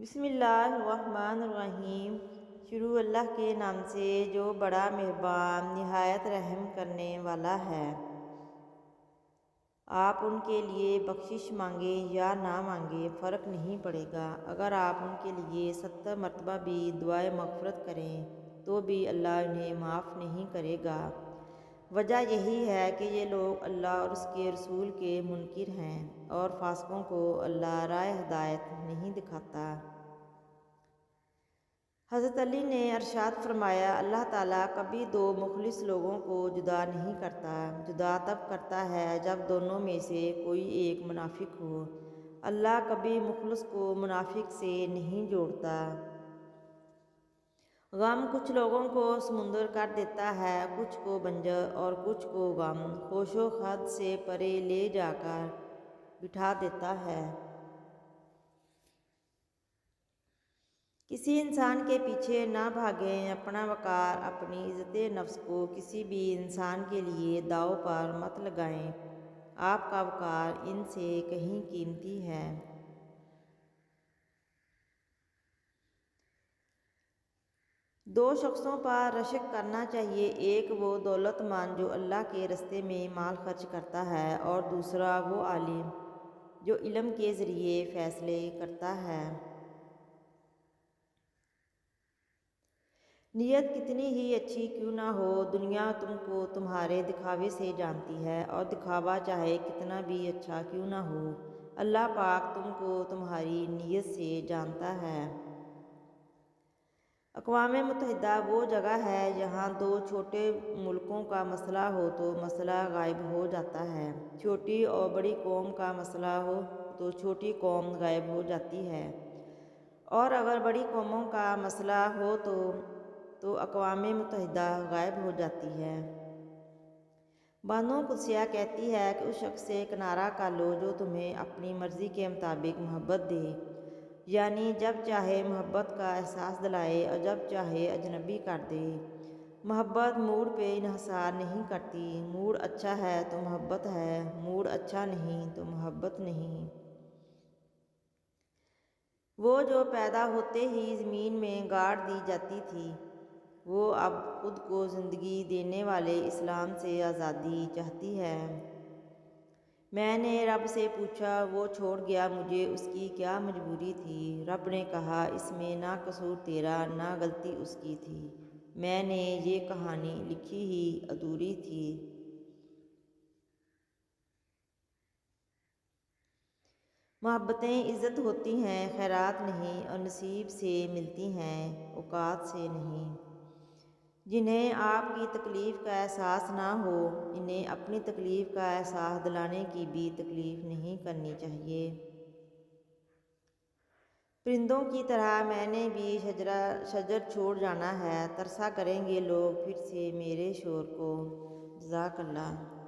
بسم اللہ الرحمن الرحیم۔ شروع اللہ کے نام سے جو بڑا مہربان نہایت رحم کرنے والا ہے۔ آپ ان کے لیے بخشش مانگیں یا نہ مانگیں فرق نہیں پڑے گا۔ اگر آپ ان کے لیے 70 مرتبہ بھی دعائے مغفرت کریں تو بھی اللہ انہیں معاف نہیں کرے گا۔ وجہ یہی ہے کہ یہ لوگ اللہ اور اس کے رسول کے منکر ہیں اور فاسقوں کو اللہ راہ ہدایت نہیں دکھاتا۔ حضرت علی نے ارشاد فرمایا، اللہ تعالیٰ کبھی دو مخلص لوگوں کو جدا نہیں کرتا، جدا تب کرتا ہے جب دونوں میں سے کوئی ایک منافق ہو۔ اللہ کبھی مخلص کو منافق سے نہیں جوڑتا۔ غم کچھ لوگوں کو سمندر کر دیتا ہے، کچھ کو بنجر اور کچھ کو غم خوش و خد سے پرے لے جا کر بٹھا دیتا ہے۔ کسی انسان کے پیچھے نہ بھاگیں، اپنا وقار، اپنی عزت نفس کو کسی بھی انسان کے لیے داؤ پر مت لگائیں۔ آپ کا وقار ان سے کہیں قیمتی ہے۔ دو شخصوں پر رشک کرنا چاہیے، ایک وہ دولت مند جو اللہ کے راستے میں مال خرچ کرتا ہے اور دوسرا وہ عالم جو علم کے ذریعے فیصلے کرتا ہے۔ نیت کتنی ہی اچھی کیوں نہ ہو، دنیا تم کو تمہارے دکھاوے سے جانتی ہے اور دکھاوا چاہے کتنا بھی اچھا کیوں نہ ہو، اللہ پاک تم کو تمہاری نیت سے جانتا ہے۔ اقوام متحدہ وہ جگہ ہے جہاں دو چھوٹے ملکوں کا مسئلہ ہو تو مسئلہ غائب ہو جاتا ہے، چھوٹی اور بڑی قوم کا مسئلہ ہو تو چھوٹی قوم غائب ہو جاتی ہے، اور اگر بڑی قوموں کا مسئلہ ہو تو اقوام متحدہ غائب ہو جاتی ہے۔ بانو قدسیہ کہتی ہے کہ اس شخص سے کنارہ کر لو جو تمہیں اپنی مرضی کے مطابق محبت دے، یعنی جب چاہے محبت کا احساس دلائے اور جب چاہے اجنبی کر دے۔ محبت موڈ پہ انحصار نہیں کرتی، موڈ اچھا ہے تو محبت ہے، موڈ اچھا نہیں تو محبت نہیں۔ وہ جو پیدا ہوتے ہی زمین میں گاڑ دی جاتی تھی، وہ اب خود کو زندگی دینے والے اسلام سے آزادی چاہتی ہے۔ میں نے رب سے پوچھا، وہ چھوڑ گیا مجھے، اس کی کیا مجبوری تھی؟ رب نے کہا، اس میں نہ قصور تیرا نہ غلطی اس کی تھی، میں نے یہ کہانی لکھی ہی ادھوری تھی۔ محبتیں عزت ہوتی ہیں، خیرات نہیں، اور نصیب سے ملتی ہیں، اوقات سے نہیں۔ جنہیں آپ کی تکلیف کا احساس نہ ہو، انہیں اپنی تکلیف کا احساس دلانے کی بھی تکلیف نہیں کرنی چاہیے۔ پرندوں کی طرح میں نے بھی شجر چھوڑ جانا ہے، ترسا کریں گے لوگ پھر سے میرے شور کو۔ جزاک اللہ۔